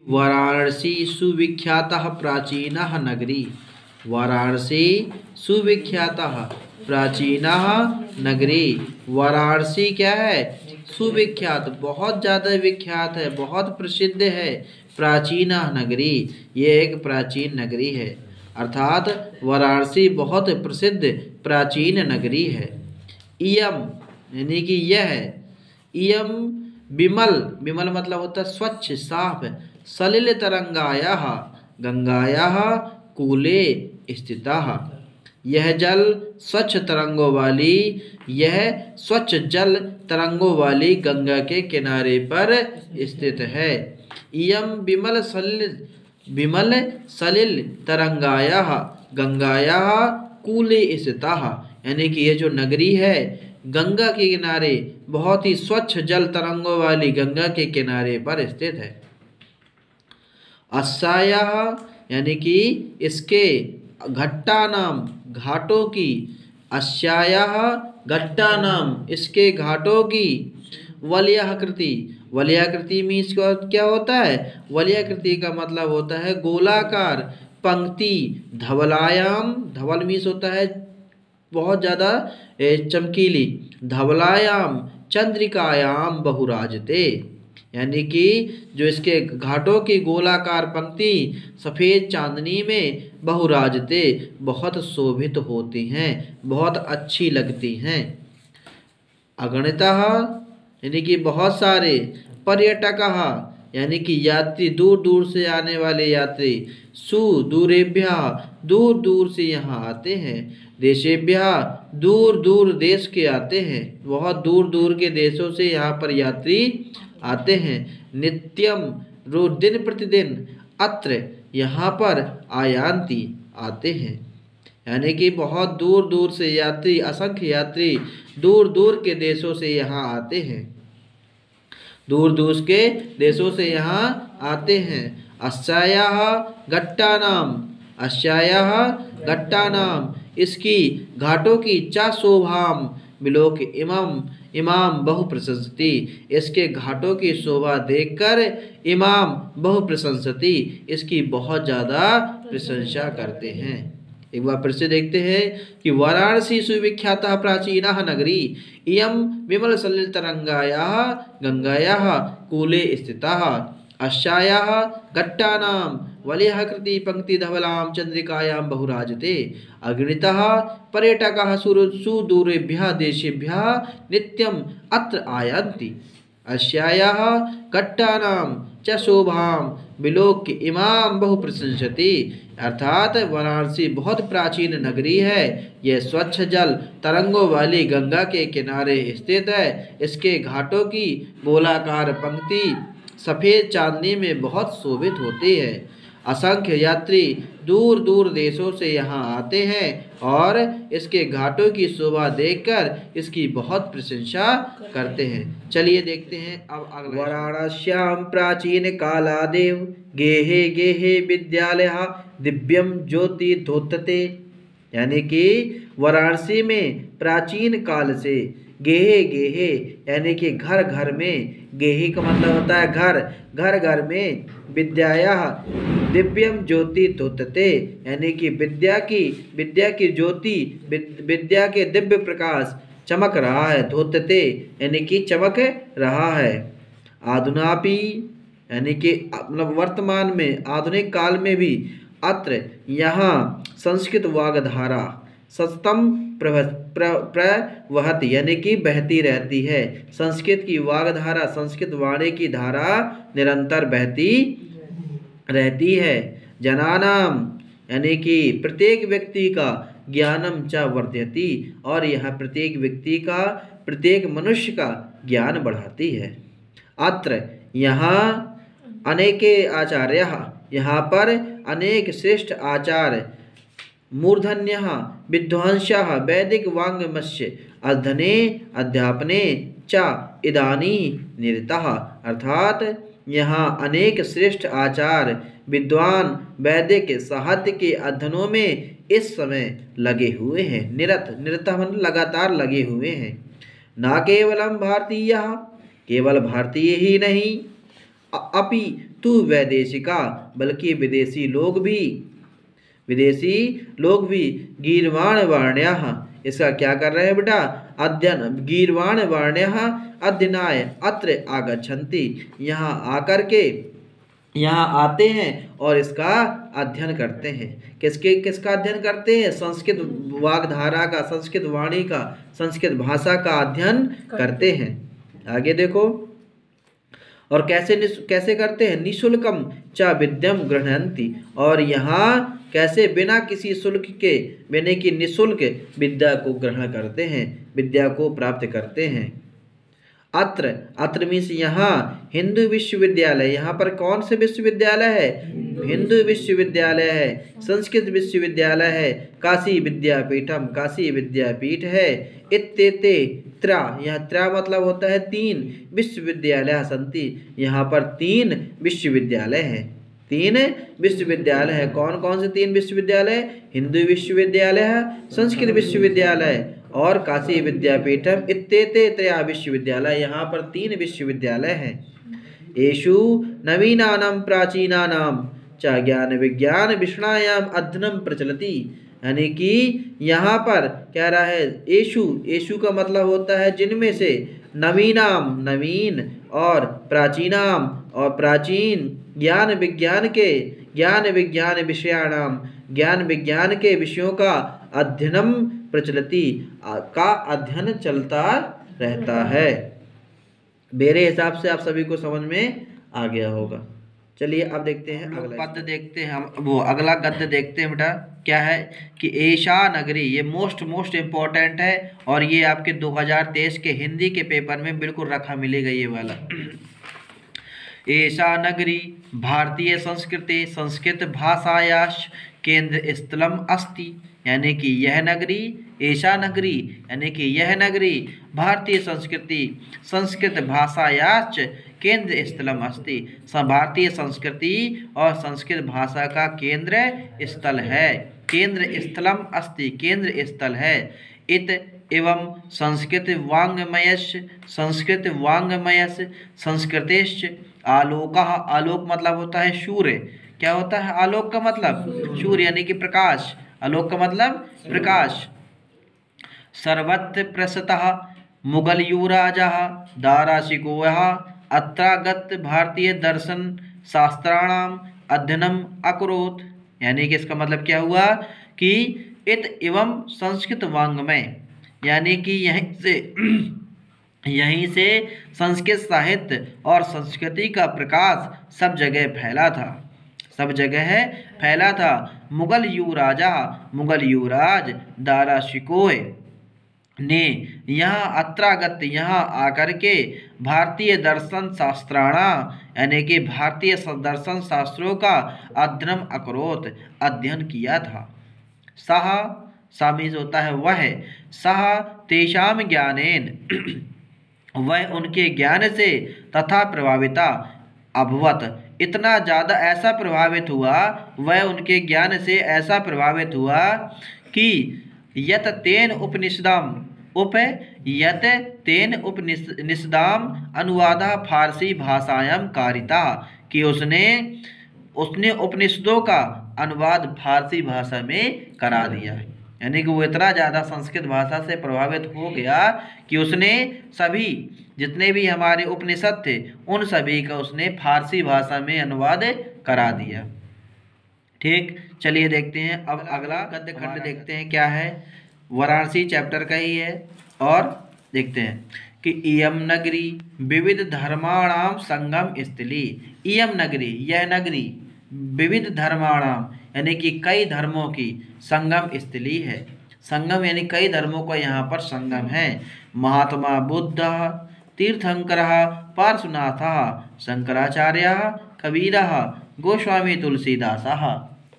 वाराणसी सुविख्यातः प्राचीनः नगरी। वाराणसी सुविख्यातः प्राचीनः नगरी। वाराणसी क्या है? सुविख्यात, बहुत ज़्यादा विख्यात है, बहुत प्रसिद्ध है। प्राचीनः नगरी, ये एक प्राचीन नगरी है, अर्थात वाराणसी बहुत प्रसिद्ध प्राचीन नगरी है। इयम यानी कि यह है। इयम विमल, विमल मतलब होता है स्वच्छ साफ। सलिल तरंगायाः गंगायाः कूले स्थितः। यह जल स्वच्छ तरंगों वाली, यह स्वच्छ जल तरंगों वाली गंगा के किनारे पर स्थित है। इयम विमल सलिल तरंगायाः गंगायाः कूले स्थितः, यानी कि ये जो नगरी है गंगा के किनारे, बहुत ही स्वच्छ जल तरंगों वाली गंगा के किनारे पर स्थित है। अस्यायाः यानी कि इसके घट्टा नाम, घाटों की, अस्यायाः घट्टा नाम, इसके घाटों की, वलयाकृति, वलयाकृति मीन्स क्या होता है? वलयाकृति का मतलब होता है गोलाकार पंक्ति। धवलायाम, धवल मीन्स होता है बहुत ज़्यादा चमकीली। धवलायाम चंद्रिकायाम बहुराजते, यानी कि जो इसके घाटों की गोलाकार पंक्ति सफ़ेद चांदनी में बहुराजते, बहुत शोभित होती हैं, बहुत अच्छी लगती हैं। अगणितः यानी कि बहुत सारे, पर्यटकः यानी कि यात्री, दूर दूर से आने वाले यात्री, सुदूरेभ्यः दूर दूर से यहाँ आते हैं, देशेभ्यः दूर दूर देश के आते हैं, बहुत दूर दूर के देशों से यहाँ पर यात्री आते हैं। नित्यम रोज, दिन प्रतिदिन, अत्र यहाँ पर आयान्ति आते हैं, यानी कि बहुत दूर दूर से यात्री, असंख्य यात्री दूर दूर के देशों से यहाँ आते हैं, दूर दूर के देशों से यहाँ आते हैं। अस्यायाः घट्टा नाम, अस्यायाः घट्टा नाम, इसकी घाटों की चा शोभाम विलोक इमाम बहु प्रशंसति, इसके घाटों की शोभा देखकर इमाम बहु प्रशंसति, इसकी बहुत ज़्यादा प्रशंसा करते हैं। एक बार फिर से देखते हैं कि वाराणसी सुविख्यातः प्राचीनः नगरी, इयं विमल सलिल तरंगायाः गंगायाः कूले स्थितः। अस्यायाः घट्टानां वलयाकृति पंक्ति धवलां चंद्रिकायां बहुराजते। अगणितः पर्यटकाः सुदूरेभ्यः देशेभ्यः नित्यम् अत्र आयान्ति। अस्यायाः घट्टानां च शोभां विलोक्य इमां बहु प्रशंसति, अर्थात वाराणसी बहुत प्राचीन नगरी है। यह स्वच्छ जल तरंगों वाली गंगा के किनारे स्थित है। इसके घाटों की गोलाकार पंक्ति सफ़ेद चांदनी में बहुत शोभित होती है। असंख्य यात्री दूर दूर देशों से यहाँ आते हैं और इसके घाटों की शोभा देखकर इसकी बहुत प्रशंसा करते हैं। चलिए देखते हैं अब अगला। वाराणस्यां प्राचीन कालादेव गेहे गेहे विद्यालयः दिव्यम ज्योति धोतते, यानी कि वाराणसी में प्राचीन काल से गेहे गेहे यानी कि घर घर में, गेहे का मतलब होता है घर, घर घर में, विद्यायाः दिव्यम ज्योति धोतते, यानी कि विद्या की ज्योति, विद्या के दिव्य प्रकाश चमक रहा है। धोतते यानी कि चमक रहा है। आधुनापि यानी कि मतलब वर्तमान में, आधुनिक काल में भी, अत्र यहाँ संस्कृत वागधारा सततम प्रवहति यानी कि बहती रहती है। संस्कृत की वागधारा, संस्कृत वाणी की धारा निरंतर बहती रहती है। जनानाम यानी कि प्रत्येक व्यक्ति का, ज्ञानम च वर्धयति, और यह प्रत्येक व्यक्ति का, प्रत्येक मनुष्य का ज्ञान बढ़ाती है। अत्र यहाँ अनेके आचार्यः, यहाँ पर अनेक श्रेष्ठ आचार्य, मूर्धन्यः विद्वांसः वैदिक वाङ्मयस्य अध्ययने अध्यापने च इदानी निरतः, अर्थात यहाँ अनेक श्रेष्ठ आचार्य, विद्वान वैदिक साहित्य के अध्ययनों में इस समय लगे हुए हैं। निरतः मतलब लगातार लगे हुए हैं। न केवलम भारतीय, केवल भारतीय ही नहीं, अपि तू वैदेशिका, बल्कि विदेशी लोग भी गीर्वाण वर्ण्यः, इसका क्या कर रहे हैं बेटा, अध्ययन, गीर्वाण वर्ण्यः अध्ययनाय अत्र आगच्छन्ति, यहाँ आते हैं और इसका अध्ययन करते हैं। किसका अध्ययन करते हैं, संस्कृत वाग्धारा का, संस्कृत वाणी का, संस्कृत भाषा का अध्ययन करते हैं। आगे देखो, और कैसे करते हैं, निशुल्कम च विद्यम गृह्णन्ति, और यहाँ कैसे बिना किसी शुल्क के, बिना की निःशुल्क विद्या को ग्रहण करते हैं, विद्या को प्राप्त करते हैं। अत्र मीन्स यहाँ, हिंदू विश्वविद्यालय, यहाँ पर कौन से विश्वविद्यालय है, हिंदू विश्वविद्यालय है, संस्कृत विश्वविद्यालय है, काशी विद्यापीठम, काशी विद्यापीठ है, इत्येते त्रा, यहाँ त्रा मतलब होता है 3, विश्वविद्यालय सन्ति, यहाँ पर 3 विश्वविद्यालय हैं, 3 विश्वविद्यालय है। कौन कौन से 3 विश्वविद्यालय, हिंदू विश्वविद्यालय है, संस्कृत विश्वविद्यालय और काशी विद्यापीठम इत्येते त्रया विश्वविद्यालय, यहाँ पर 3 विश्वविद्यालय हैं। येषु नवीनानां प्राचीनानां च ज्ञान विज्ञान विषयाणाम अध्ययनम प्रचलति, यानी कि यहाँ पर कह रहा है येषु का मतलब होता है जिनमें से, नवीनाम नवीन, और प्राचीनाम और प्राचीन, ज्ञान विज्ञान विषयाणाम, ज्ञान विज्ञान के विषयों का अध्ययनम प्रचलति, का अध्ययन चलता रहता है। मेरे हिसाब से आप सभी को समझ में आ गया होगा। चलिए अब देखते हैं अगला पद, देखते हैं हम, वो अगला गद्य देखते हैं बेटा, क्या है कि एषा नगरी, ये मोस्ट इम्पोर्टेंट है, और ये आपके 2023 के हिंदी के पेपर में बिल्कुल रखा मिलेगा ये वाला। एषा नगरी भारतीय संस्कृति संस्कृत भाषायाश केंद्र स्थलम अस्ति, यानी कि यह नगरी, एषा नगरी यानी कि यह नगरी, भारतीय संस्कृति संस्कृत भाषायाच केंद्र स्थलम अस्ति, भारतीय संस्कृति और संस्कृत भाषा का केंद्र स्थल है, केंद्र स्थलम अस्ति, केंद्र स्थल है। इत एवं संस्कृत वाङ्मयस् संस्कृतेश्च आलोकः, आलोक मतलब होता है सूर्य, क्या होता है आलोक का मतलब, सूर्य यानी कि प्रकाश, आलोक का मतलब प्रकाश। सर्वत्र प्रसतः मुगल युवराजः दाराशिकोयः अत्रागत भारतीय दर्शन शास्त्राणाम अध्ययनम अकरोत्, यानी कि इसका मतलब क्या हुआ कि इत एवं संस्कृत वाङ्मय, यानी कि यहीं से संस्कृत साहित्य और संस्कृति का प्रकाश सब जगह फैला था। मुगल युवराज दारा शिकोह ने यहाँ आकर के भारतीय दर्शन शास्त्राणा, यानी कि भारतीय दर्शन शास्त्रों का अध्ययन किया था। सामीज होता है वह, सह तेषाम ज्ञानेन, वह उनके ज्ञान से, तथा प्रभाविता अभवत, इतना ज़्यादा ऐसा प्रभावित हुआ, वह उनके ज्ञान से ऐसा प्रभावित हुआ कि यत तेन उपनिषदाम अनुवादा फारसी भाषायाम कारिता, कि उसने उपनिषदों का अनुवाद फारसी भाषा में करा दिया। यानी कि वो इतना ज़्यादा संस्कृत भाषा से प्रभावित हो गया कि उसने सभी जितने भी हमारे उपनिषद थे उन सभी का उसने फारसी भाषा में अनुवाद करा दिया। ठीक, चलिए देखते हैं अब अगला गद्य खंड देखते हैं क्या है, वाराणसी चैप्टर का ही है। और देखते हैं कि इयम नगरी विविध धर्माणाम संगम स्थली, इयम नगरी, यह नगरी, विविध धर्माणाम यानी कि कई धर्मों की संगम स्थली है। संगम यानी कई धर्मों का यहाँ पर संगम है। महात्मा बुद्ध तीर्थंकर पार्श्वनाथ शंकराचार्य कबीर गोस्वामी तुलसीदास,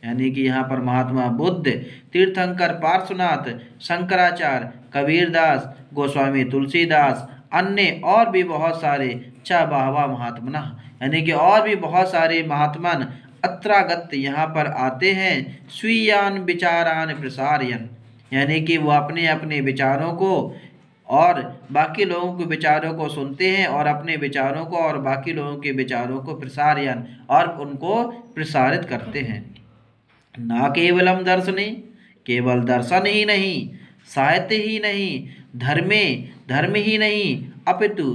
यानी कि यहाँ पर महात्मा बुद्ध, तीर्थंकर पार्श्वनाथ, शंकराचार्य, कबीरदास, गोस्वामी तुलसीदास, अन्य और भी बहुत सारे च बहवा महात्मना, यानी कि और भी बहुत सारे महात्मन अत्रागत यहाँ पर आते हैं। स्वीयान विचारान प्रसारयन, यानी कि वो अपने अपने विचारों को और बाकी लोगों के विचारों को सुनते हैं और अपने विचारों को और बाकी लोगों के विचारों को प्रसारण और उनको प्रसारित करते हैं। ना केवलम दर्शने, केवल दर्शन ही नहीं, साहित्य ही नहीं, धर्मे धर्म ही नहीं, अपितु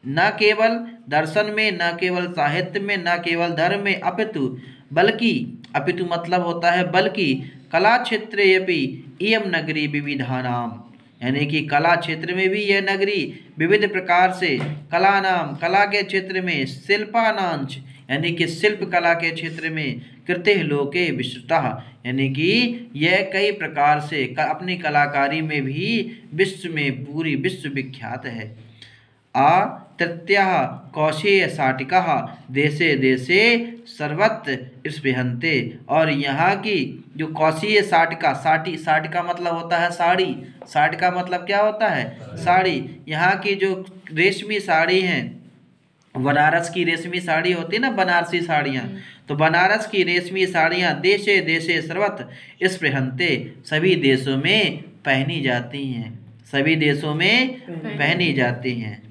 न केवल दर्शन में, न केवल साहित्य में, न केवल धर्म में, अपितु बल्कि, अपितु मतलब होता है बल्कि, कला क्षेत्रे अपि इयम नगरी विविधानाम, यानी कि कला क्षेत्र में भी यह नगरी विविध प्रकार से कला नाम, कला के क्षेत्र में, शिल्पानांच यानी कि शिल्प कला के क्षेत्र में, कृते लोके विश्रुतः यानी कि यह कई प्रकार से अपनी कलाकारी में भी विश्व में पूरी विश्व विख्यात है। आ तृतीयः कौशेय साटिकाः देशे देशे सर्वत्र स्पृहन्ते, और यहाँ की जो कौशेय साटिका, साटिका मतलब होता है साड़ी, साटिका मतलब क्या होता है साड़ी, यहाँ की जो रेशमी साड़ी हैं, बनारस की रेशमी साड़ी होती है ना, बनारसी साड़ियाँ, तो बनारस की रेशमी साड़ियाँ देशे देशे सर्वत्र स्पृहन्ते सभी देशों में पहनी जाती हैं, सभी देशों में पहनी जाती हैं।